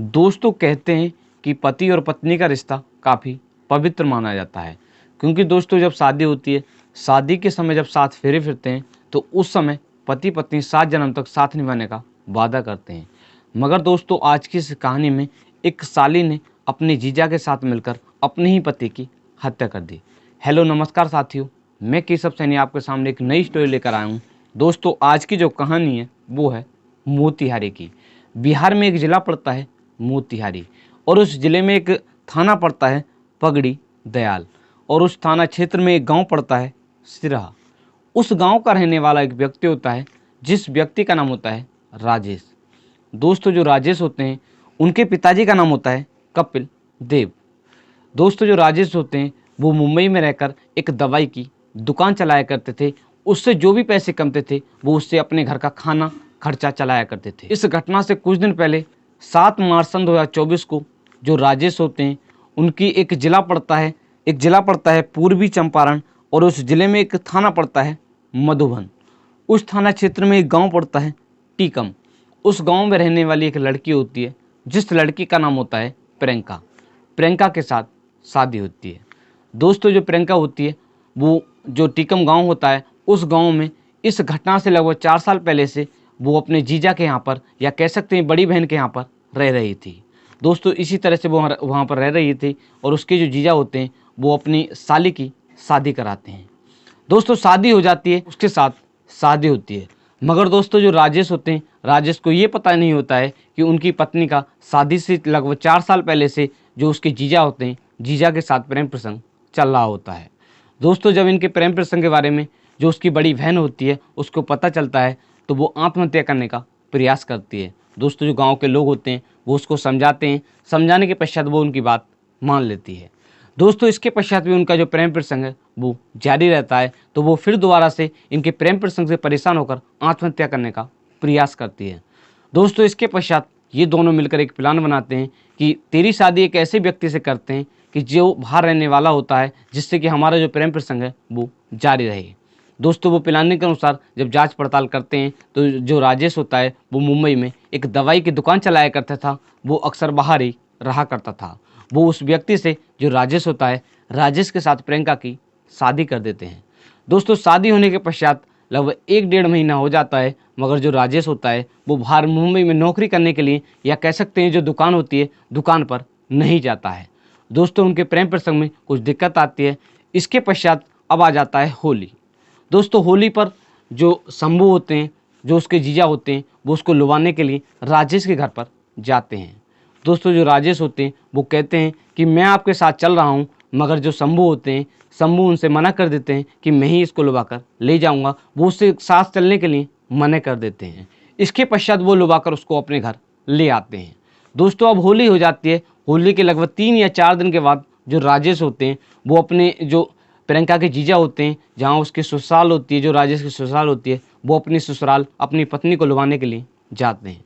दोस्तों कहते हैं कि पति और पत्नी का रिश्ता काफ़ी पवित्र माना जाता है, क्योंकि दोस्तों जब शादी होती है, शादी के समय जब साथ फेरे फिरते हैं तो उस समय पति पत्नी 7 जन्म तक साथ निभाने का वादा करते हैं। मगर दोस्तों आज की इस कहानी में एक साली ने अपने जीजा के साथ मिलकर अपने ही पति की हत्या कर दी। हेलो नमस्कार साथियों, मैं केशव सैनी आपके सामने एक नई स्टोरी लेकर आया हूँ। दोस्तों आज की जो कहानी है वो है मोतिहारी की। बिहार में एक ज़िला पड़ता है मोतिहारी, और उस ज़िले में एक थाना पड़ता है पगड़ी दयाल, और उस थाना क्षेत्र में एक गांव पड़ता है सिरहा। उस गांव का रहने वाला एक व्यक्ति होता है, जिस व्यक्ति का नाम होता है राजेश। दोस्तों जो राजेश होते हैं उनके पिताजी का नाम होता है कपिल देव। दोस्तों जो राजेश होते हैं वो मुंबई में रहकर एक दवाई की दुकान चलाया करते थे। उससे जो भी पैसे कमते थे वो उससे अपने घर का खाना खर्चा चलाया करते थे। इस घटना से कुछ दिन पहले 7 मार्च सन 2024 को जो राजेश होते हैं उनकी एक ज़िला पड़ता है पूर्वी चंपारण, और उस ज़िले में एक थाना पड़ता है मधुबन। उस थाना क्षेत्र में एक गांव पड़ता है टीकम। उस गांव में रहने वाली एक लड़की होती है, जिस लड़की का नाम होता है प्रियंका। प्रियंका के साथ शादी होती है। दोस्तों जो प्रियंका होती है वो जो टीकम गांव होता है उस गांव में इस घटना से लगभग 4 साल पहले से वो अपने जीजा के यहाँ पर, या कह सकते हैं बड़ी बहन के यहाँ पर रह रही थी। दोस्तों इसी तरह से वो वहाँ पर रह रही थी, और उसके जो जीजा होते हैं वो अपनी साली की शादी कराते हैं। दोस्तों शादी हो जाती है, उसके साथ शादी होती है। मगर दोस्तों जो राजेश होते हैं, राजेश को ये पता नहीं होता है कि उनकी पत्नी का शादी से लगभग 4 साल पहले से जो उसके जीजा होते हैं, जीजा के साथ प्रेम प्रसंग चल रहा होता है। दोस्तों जब इनके प्रेम प्रसंग के बारे में जो उसकी बड़ी बहन होती है उसको पता चलता है तो वो आत्महत्या करने का प्रयास करती है। दोस्तों जो गांव के लोग होते हैं वो उसको समझाते हैं, समझाने के पश्चात वो उनकी बात मान लेती है। दोस्तों इसके पश्चात भी उनका जो प्रेम प्रसंग है वो जारी रहता है, तो वो फिर दोबारा से इनके प्रेम प्रसंग से परेशान होकर आत्महत्या करने का प्रयास करती है। दोस्तों इसके पश्चात ये दोनों मिलकर एक प्लान बनाते हैं कि तेरी शादी एक ऐसे व्यक्ति से करते हैं कि जो बाहर रहने वाला होता है, जिससे कि हमारा जो प्रेम प्रसंग है वो जारी रहे। दोस्तों वो प्लानिंग के अनुसार जब जांच पड़ताल करते हैं तो जो राजेश होता है वो मुंबई में एक दवाई की दुकान चलाया करता था। वो अक्सर बाहर ही रहा करता था। वो उस व्यक्ति से जो राजेश होता है, राजेश के साथ प्रियंका की शादी कर देते हैं। दोस्तों शादी होने के पश्चात लगभग 1-1.5 महीना हो जाता है, मगर जो राजेश होता है वो बाहर मुंबई में नौकरी करने के लिए, या कह सकते हैं जो दुकान होती है, दुकान पर नहीं जाता है। दोस्तों उनके प्रेम प्रसंग में कुछ दिक्कत आती है। इसके पश्चात अब आ जाता है होली। दोस्तों होली पर जो शंभू होते हैं, जो उसके जीजा होते हैं, वो उसको लुभाने के लिए राजेश के घर पर जाते हैं। दोस्तों जो राजेश होते हैं वो कहते हैं कि मैं आपके साथ चल रहा हूँ, मगर जो शंभू होते हैं, शंभू उनसे मना कर देते हैं कि मैं ही इसको लुभाकर ले जाऊँगा। वो उससे साथ चलने के लिए मना कर देते हैं। इसके पश्चात वो लुभाकर उसको अपने घर ले आते हैं। दोस्तों अब होली हो जाती है। होली के लगभग 3 या 4 दिन के बाद जो राजेश होते हैं वो अपने जो प्रियंका के जीजा होते हैं, जहाँ उसकी ससुराल होती है, जो राजेश की ससुराल होती है, वो अपनी ससुराल अपनी पत्नी को लुभाने के लिए जाते हैं।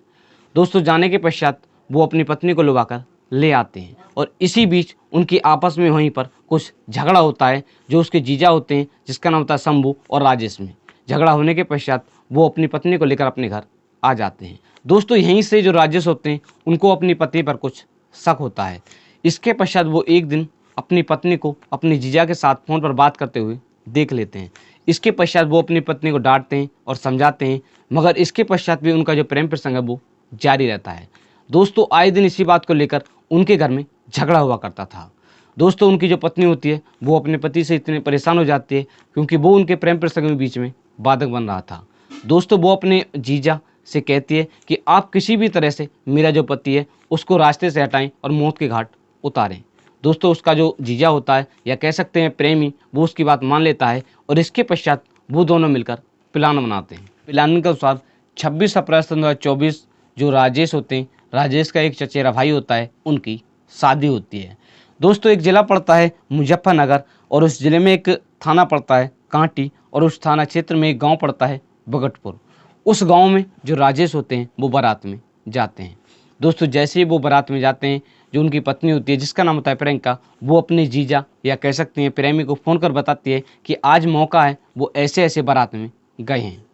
दोस्तों जाने के पश्चात वो अपनी पत्नी को लुभाकर ले आते हैं, और इसी बीच उनकी आपस में वहीं पर कुछ झगड़ा होता है। जो उसके जीजा होते हैं, जिसका नाम होता है शंभू और राजेश में झगड़ा होने के पश्चात वो अपनी पत्नी को लेकर अपने घर आ जाते हैं। दोस्तों यहीं से जो राजेश होते हैं उनको अपनी पत्नी पर कुछ शक होता है। इसके पश्चात वो एक दिन अपनी पत्नी को अपनी जीजा के साथ फ़ोन पर बात करते हुए देख लेते हैं। इसके पश्चात वो अपनी पत्नी को डांटते हैं और समझाते हैं, मगर इसके पश्चात भी उनका जो प्रेम प्रसंग है वो जारी रहता है। दोस्तों आए दिन इसी बात को लेकर उनके घर में झगड़ा हुआ करता था। दोस्तों उनकी जो पत्नी होती है वो अपने पति से इतने परेशान हो जाती है, क्योंकि वो उनके प्रेम प्रसंग में बीच में बाधक बन रहा था। दोस्तों वो अपने जीजा से कहती है कि आप किसी भी तरह से मेरा जो पति है उसको रास्ते से हटाएं और मौत के घाट उतारें। दोस्तों उसका जो जीजा होता है, या कह सकते हैं प्रेमी, वो उसकी बात मान लेता है, और इसके पश्चात वो दोनों मिलकर प्लान बनाते हैं। प्लानिंग के अनुसार 26 अप्रैल 2024 जो राजेश होते हैं, राजेश का एक चचेरा भाई होता है, उनकी शादी होती है। दोस्तों एक ज़िला पड़ता है मुजफ्फरनगर, और उस ज़िले में एक थाना पड़ता है कांटी, और उस थाना क्षेत्र में एक गाँव पड़ता है बगटपुर। उस गाँव में जो राजेश होते हैं वो बारात में जाते हैं। दोस्तों जैसे ही वो बारात में जाते हैं, जो उनकी पत्नी होती है, जिसका नाम होता है प्रियंका, वो अपने जीजा या कह सकते हैं प्रेमी को फ़ोन कर बताती है कि आज मौका है, वो ऐसे ऐसे बारात में गए हैं।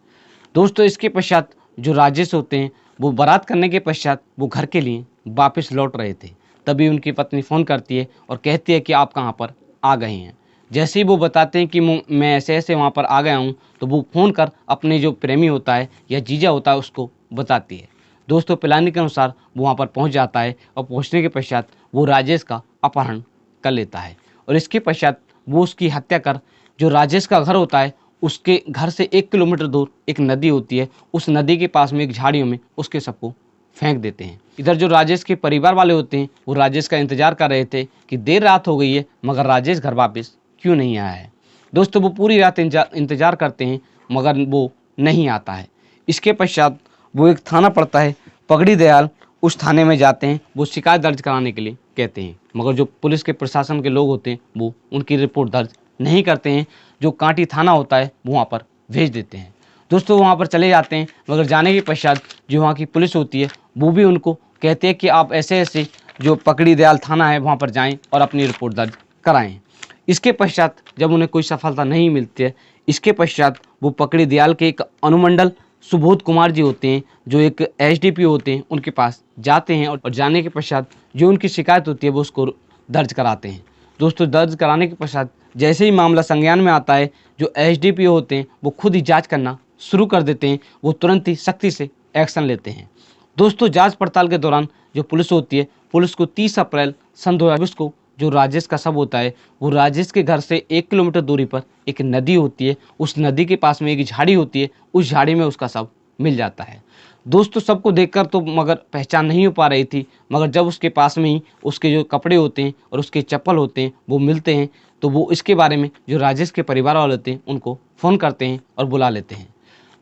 दोस्तों इसके पश्चात जो राजेश होते हैं वो बारात करने के पश्चात वो घर के लिए वापस लौट रहे थे। तभी उनकी पत्नी फ़ोन करती है और कहती है कि आप कहाँ पर आ गए हैं। जैसे ही वो बताते हैं कि मैं ऐसे ऐसे वहाँ पर आ गया हूँ, तो वो फ़ोन कर अपने जो प्रेमी होता है या जीजा होता है उसको बताती है। दोस्तों प्लानिंग के अनुसार वो वहाँ पर पहुँच जाता है और पहुँचने के पश्चात वो राजेश का अपहरण कर लेता है और इसके पश्चात वो उसकी हत्या कर, जो राजेश का घर होता है उसके घर से 1 किलोमीटर दूर एक नदी होती है, उस नदी के पास में एक झाड़ियों में उसके शव को फेंक देते हैं। इधर जो राजेश के परिवार वाले होते हैं वो राजेश का इंतजार कर रहे थे कि देर रात हो गई है मगर राजेश घर वापस क्यों नहीं आया है। दोस्तों वो पूरी रात इंतजार करते हैं मगर वो नहीं आता है। इसके पश्चात वो एक थाना पड़ता है पगड़ी दयाल, उस थाने में जाते हैं, वो शिकायत दर्ज कराने के लिए कहते हैं मगर जो पुलिस के प्रशासन के लोग होते हैं वो उनकी रिपोर्ट दर्ज नहीं करते हैं। जो कांटी थाना होता है वो वहाँ पर भेज देते हैं। दोस्तों वहाँ पर चले जाते हैं मगर जाने के पश्चात जो वहाँ की पुलिस होती है वो भी उनको कहते हैं कि आप ऐसे ऐसे जो पकड़ी दयाल थाना है वहाँ पर जाएं और अपनी रिपोर्ट दर्ज कराएं। इसके पश्चात जब उन्हें कोई सफलता नहीं मिलती है, इसके पश्चात वो पकड़ी दयाल के एक अनुमंडल सुबोध कुमार जी होते हैं जो एक एसडीपीओ होते हैं, उनके पास जाते हैं और जाने के पश्चात जो उनकी शिकायत होती है वो उसको दर्ज कराते हैं। दोस्तों दर्ज कराने के पश्चात जैसे ही मामला संज्ञान में आता है, जो एसडीपीओ होते हैं वो खुद ही जांच करना शुरू कर देते हैं, वो तुरंत ही सख्ती से एक्शन लेते हैं। दोस्तों जांच पड़ताल के दौरान जो पुलिस होती है, पुलिस को 30 अप्रैल सन 2020 को जो राजेश का शव होता है वो राजेश के घर से 1 किलोमीटर दूरी पर एक नदी होती है, उस नदी के पास में एक झाड़ी होती है, उस झाड़ी में उसका शव मिल जाता है। दोस्तों सबको देखकर तो मगर पहचान नहीं हो पा रही थी, मगर जब उसके पास में ही उसके जो कपड़े होते हैं और उसके चप्पल होते हैं वो मिलते हैं, तो वो इसके बारे में जो राजेश के परिवार वाले होते हैं उनको फ़ोन करते हैं और बुला लेते हैं।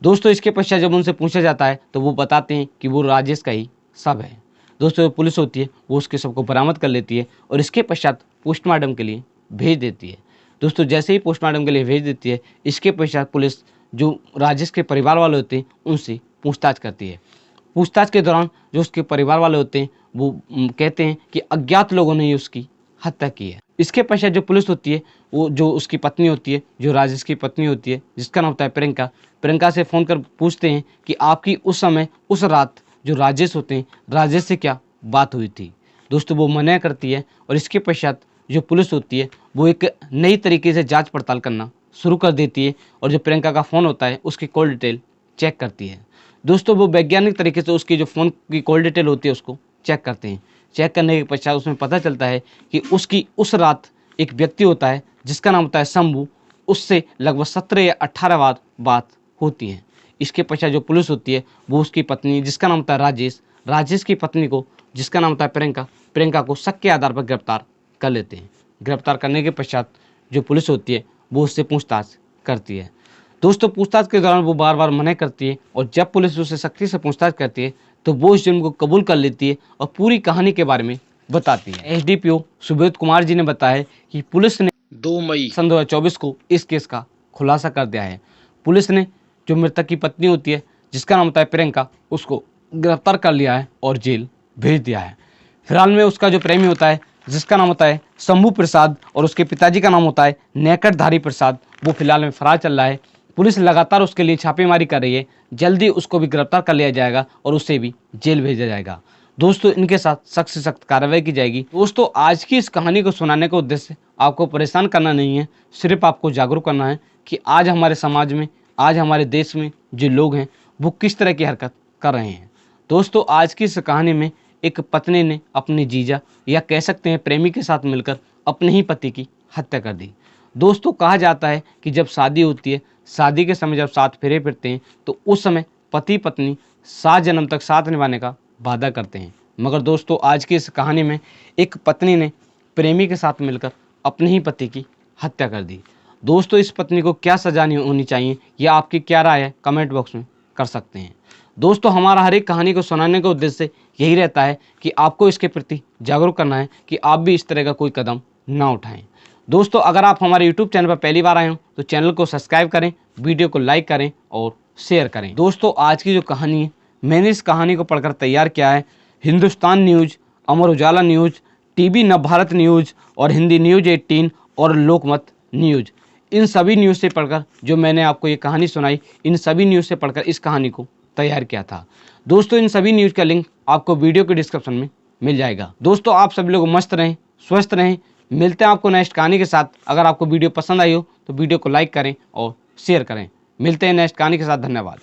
दोस्तों इसके पश्चात जब उनसे पूछा जाता है तो वो बताते हैं कि वो राजेश का ही शव है। दोस्तों जो पुलिस होती है वो उसके शव को बरामद कर लेती है और इसके पश्चात पोस्टमार्टम के लिए भेज देती है। दोस्तों जैसे ही पोस्टमार्टम के लिए भेज देती है, इसके पश्चात पुलिस जो राजेश के परिवार वाले होते हैं उनसे पूछताछ करती है। पूछताछ के दौरान जो उसके परिवार वाले होते हैं वो कहते हैं कि अज्ञात लोगों ने ही उसकी हत्या की है। इसके पश्चात जो पुलिस होती है वो जो उसकी पत्नी होती है, जो राजेश की पत्नी होती है जिसका नाम होता है प्रियंका, प्रियंका से फ़ोन कर पूछते हैं कि आपकी उस समय उस रात जो राजेश होते हैं राजेश से क्या बात हुई थी। दोस्तों वो मना करती है और इसके पश्चात जो पुलिस होती है वो एक नई तरीके से जांच पड़ताल करना शुरू कर देती है और जो प्रियंका का फ़ोन होता है उसकी कॉल डिटेल चेक करती है। दोस्तों वो वैज्ञानिक तरीके से उसकी जो फ़ोन की कॉल डिटेल होती है उसको चेक करते हैं। चेक करने के पश्चात उसमें पता चलता है कि उसकी उस रात एक व्यक्ति होता है जिसका नाम होता है शंभू, उससे लगभग 17 या 18 बात होती है। इसके पश्चात जो पुलिस होती है वो उसकी पत्नी जिसका नाम होता है राजेश की पत्नी को जिसका नाम होता है प्रियंका को शक के आधार पर गिरफ्तार कर लेते हैं। गिरफ्तार करने के पश्चात जो पुलिस होती है वो उससे पूछताछ करती है। दोस्तों पूछताछ के दौरान वो बार बार मना करती है और जब पुलिस उससे सख्ती से पूछताछ करती है तो वो इस जुर्म को कबूल कर लेती है और पूरी कहानी के बारे में बताती है। एसडीपीओ सुबोध कुमार जी ने बताया कि पुलिस ने 2 मई सन 2024 को इस केस का खुलासा कर दिया है। पुलिस ने जो मृतक की पत्नी होती है जिसका नाम होता है प्रियंका, उसको गिरफ्तार कर लिया है और जेल भेज दिया है। फिलहाल में उसका जो प्रेमी होता है जिसका नाम होता है शंभू प्रसाद और उसके पिताजी का नाम होता है नेकटधारी प्रसाद, वो फिलहाल में फरार चल रहा है। पुलिस लगातार उसके लिए छापेमारी कर रही है, जल्दी उसको भी गिरफ्तार कर लिया जाएगा और उसे भी जेल भेजा जाएगा। दोस्तों इनके साथ सख्त से सख्त कार्रवाई की जाएगी। दोस्तों आज की इस कहानी को सुनाने का उद्देश्य आपको परेशान करना नहीं है, सिर्फ आपको जागरूक करना है कि आज हमारे समाज में, आज हमारे देश में जो लोग हैं वो किस तरह की हरकत कर रहे हैं। दोस्तों आज की इस कहानी में एक पत्नी ने अपने जीजा या कह सकते हैं प्रेमी के साथ मिलकर अपने ही पति की हत्या कर दी। दोस्तों कहा जाता है कि जब शादी होती है, शादी के समय जब साथ फेरे फिरते हैं तो उस समय पति पत्नी 7 जन्म तक साथ निभाने का वादा करते हैं। मगर दोस्तों आज की इस कहानी में एक पत्नी ने प्रेमी के साथ मिलकर अपने ही पति की हत्या कर दी। दोस्तों इस पत्नी को क्या सजा होनी चाहिए या आपकी क्या राय है कमेंट बॉक्स में कर सकते हैं। दोस्तों हमारा हर एक कहानी को सुनाने का उद्देश्य यही रहता है कि आपको इसके प्रति जागरूक करना है कि आप भी इस तरह का कोई कदम ना उठाएं। दोस्तों अगर आप हमारे YouTube चैनल पर पहली बार आए हो तो चैनल को सब्सक्राइब करें, वीडियो को लाइक करें और शेयर करें। दोस्तों आज की जो कहानी है मैंने इस कहानी को पढ़कर तैयार किया है Hindustan news, Amar Ujala news, TV Navbharat news और हिंदी न्यूज़ 18 और लोकमत न्यूज़। इन सभी न्यूज़ से पढ़कर जो मैंने आपको ये कहानी सुनाई, इन सभी न्यूज़ से पढ़कर इस कहानी को तैयार किया था। दोस्तों इन सभी न्यूज़ का लिंक आपको वीडियो के डिस्क्रिप्शन में मिल जाएगा। दोस्तों आप सभी लोग मस्त रहें, स्वस्थ रहें। मिलते हैं आपको नेक्स्ट कहानी के साथ। अगर आपको वीडियो पसंद आई हो तो वीडियो को लाइक करें और शेयर करें। मिलते हैं नेक्स्ट कहानी के साथ। धन्यवाद।